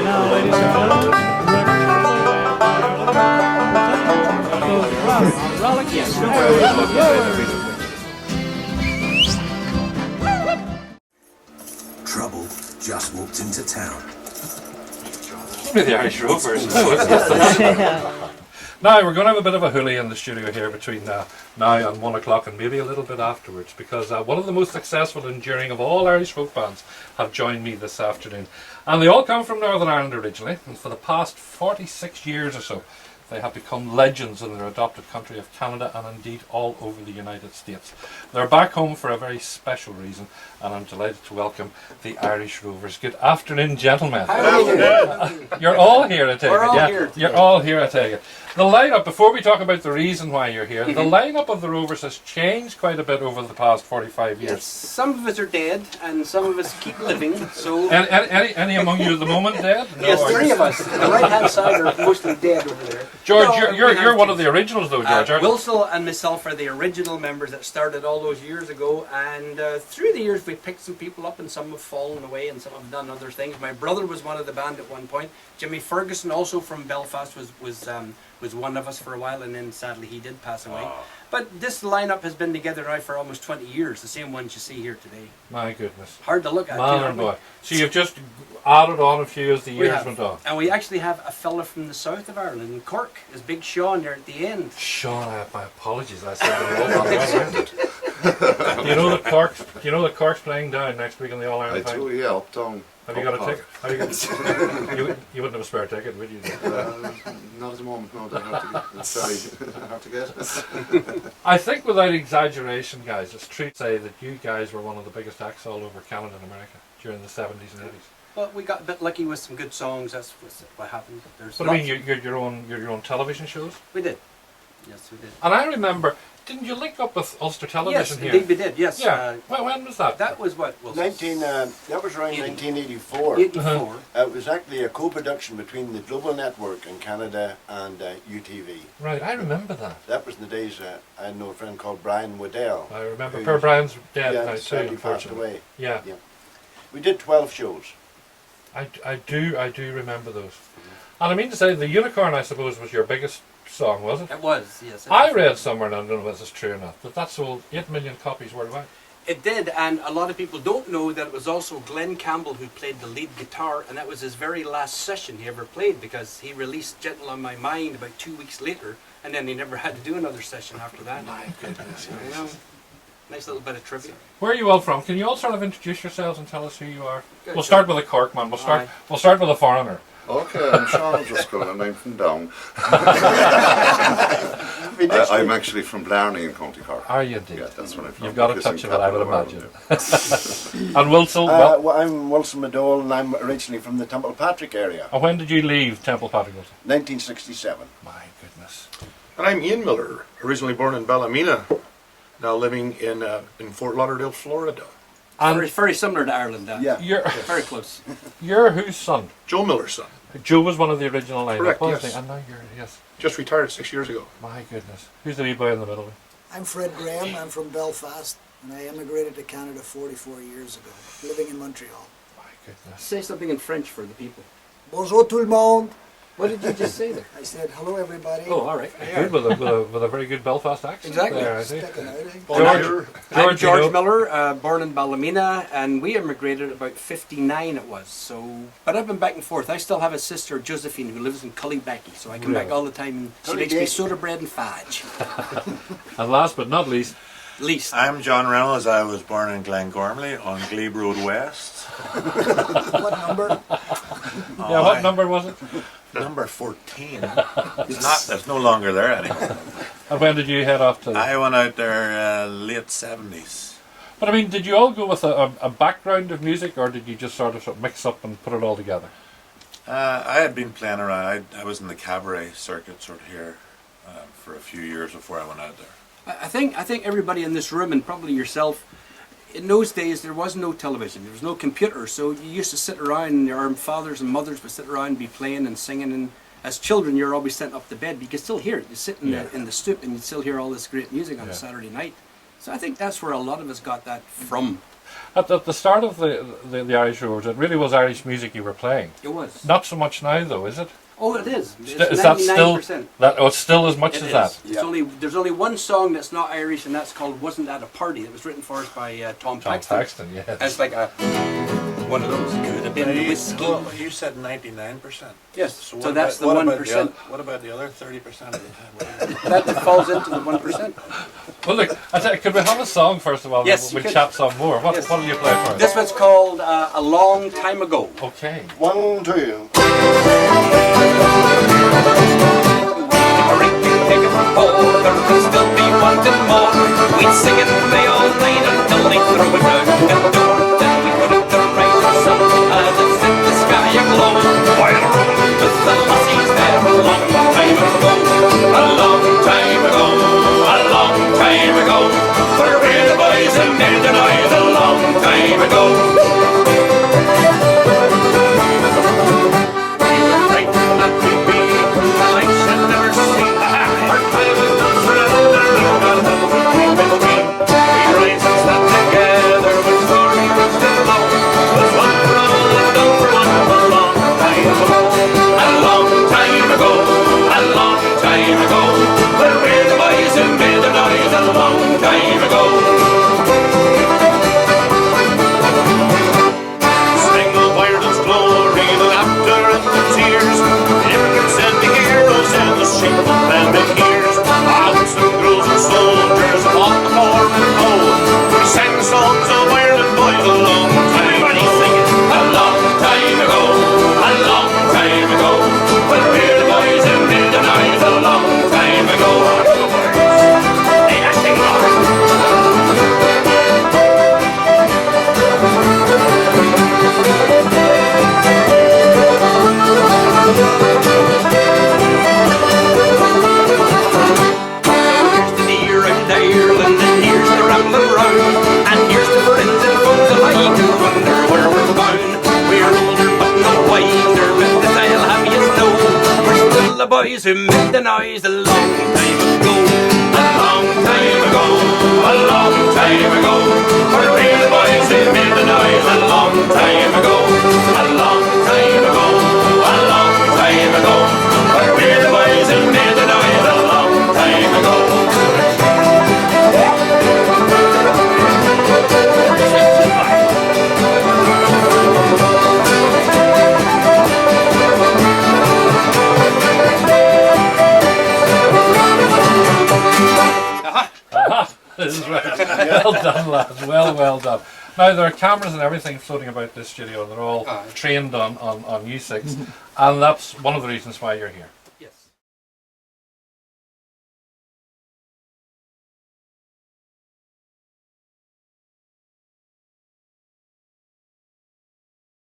Now, ladies and gentlemen, Trouble just walked into town. With the Irish Rovers. Now, we're going to have a bit of a hoolie in the studio here between now and 1 o'clock and maybe a little bit afterwards, because one of the most successful and enduring of all Irish folk bands have joined me this afternoon. And they all come from Northern Ireland originally, and for the past 46 years or so, they have become legends in their adopted country of Canada and indeed all over the United States. They're back home for a very special reason, and I'm delighted to welcome the Irish Rovers. Good afternoon, gentlemen. You're all here, I take it. Yeah, you're all here, I take it. The lineup, before we talk about the reason why you're here, the lineup of the Rovers has changed quite a bit over the past 45 years. Yes, some of us are dead and some of us keep living. So any among you at the moment dead? No, yes, three of us. The right hand side are mostly dead over there. George, you're one of the originals though, George, aren't you? Wilsall and myself are the original members that started all those years ago, and through the years we picked some people up and some have fallen away and some have done other things. My brother was one of the band at one point. Jimmy Ferguson, also from Belfast, was one of us for a while, and then sadly he did pass away. But this lineup has been together now for almost 20 years, the same ones you see here today. My goodness. Hard to look at. Man and boy. So you've just added on a few as the years went on. And we actually have a fella from the south of Ireland, in Cork, is Big Sean there at the end. Sean, I have my apologies. I said that all. Do you know that Cork's playing down next week in the All Ireland final? I do, yeah, uptown. Have you got a ticket? You wouldn't have a spare ticket, would you? Not at the moment, no. I have to get. I think without exaggeration, guys, it's true to say that you guys were one of the biggest acts all over Canada and America during the 70s and 80s. Well, we got a bit lucky with some good songs. That's what happened. But I mean, your own television shows. We did. Yes, we did. And I remember, didn't you link up with Ulster Television here? Yes, indeed we did. Yes. Yeah. Well, when was that? That was what? That was around 1984. 84. It was actually a co-production between the Global Network in Canada and UTV. Right, I remember that. That was in the days. I know a friend called Brian Waddell. I remember. Per Brian's dead now too, sadly passed unfortunately. away. Yeah. We did 12 shows. I do remember those. And I mean to say, the Unicorn, I suppose, was your biggest song, was it? It was, yes. I read somewhere, and I don't know if this is true or not, that sold 8 million copies worldwide. It did, and a lot of people don't know that it was also Glenn Campbell who played the lead guitar, and that was his very last session he ever played, because he released Gentle on My Mind about 2 weeks later, and then he never had to do another session after that. My goodness. You know, nice little bit of trivia. Where are you all from? Can you all sort of introduce yourselves and tell us who you are? Good, we'll start with a Cork man. We'll start with a foreigner. Okay, I'm Sean Driscoll and I'm from Down. I'm actually from Blarney in County Cork. Are you indeed? Yeah, that's where I'm from. You've got a touch of it, I would imagine. And Wilson? Well, I'm Wilson Madole, and I'm originally from the Templepatrick area. And when did you leave Templepatrick? 1967. My goodness. And I'm Ian Miller, originally born in Ballymena, now living in Fort Lauderdale, Florida. And very similar to Ireland, Yeah. You're very close. You're whose son? Joe Miller's son. Joe was one of the original lineup, Correct, wasn't yes. he? And now you're, yes. Just retired 6 years ago. My goodness. Who's the wee boy in the middle? I'm Fred Graham. I'm from Belfast, and I immigrated to Canada 44 years ago, living in Montreal. My goodness. Say something in French for the people. Bonjour tout le monde. What did you just say there? I said, hello everybody. Oh, all right. Good, with a very good Belfast accent. Exactly. There, I think. Sticking out, eh? I'm George you know, Miller, born in Ballymena, and we immigrated about 59 it was. So, but I've been back and forth. I still have a sister, Josephine, who lives in Cullybecky, so I come back all the time, and she makes me soda bread and fudge. And last but not least, I'm John Reynolds. I was born in Glengormley on Glebe Road West. What number? yeah, what number was it? Number 14. It's no longer there anymore. And when did you head off to? I went out there late 70s. But I mean, did you all go with a background of music, or did you just sort of mix up and put it all together? I had been playing around. I was in the cabaret circuit sort of here for a few years before I went out there. I think everybody in this room, and probably yourself, in those days there was no television, there was no computer, so you used to sit around, our fathers and mothers would sit around and be playing and singing, and as children you're always sitting up to bed, but you can still hear it. You sit in the stoop and you still hear all this great music on a Saturday night. So I think that's where a lot of us got that from. At the start of the Irish Rovers, it really was Irish music you were playing. It was. Not so much now, though, is it? Oh, it is. It's Is that still 99%. that? Oh, it's still as much It as is. that. There's only one song that's not Irish, and that's called "Wasn't That a Party." It was written for us by Tom Tom Paxton. Paxton, yes. And it's like one of those. Could have been the whiskey. Well, you said 99%. Yes. So, So what that's about, the what about 1%. What about the other 30% of the time? That falls into the 1%. Well, look, could we have a song first of all? Yes, We'll you could. chat some more. What Yes. will you play for us? This one's called "A Long Time Ago." Okay. 1, 2. Drinking ticket from Paul, there could still be wanting more. We'd sing it day all night until they throw it out the door. Then we put out the rising sun as it set the sky aglow. While rolling with the lassies there a long time ago. A long time ago, a long time ago. Where were the boys and men and I a long time ago? Boys who made the noise a long time ago. A long time ago, a long time ago. Where were the boys who made the noise a long time ago? A long time ago, a long time ago. Where were the boys who made the noise a long time ago? This is right. Well done, lads. Well done. Now, there are cameras and everything floating about this studio, and they're all trained on U6, and that's one of the reasons why you're here.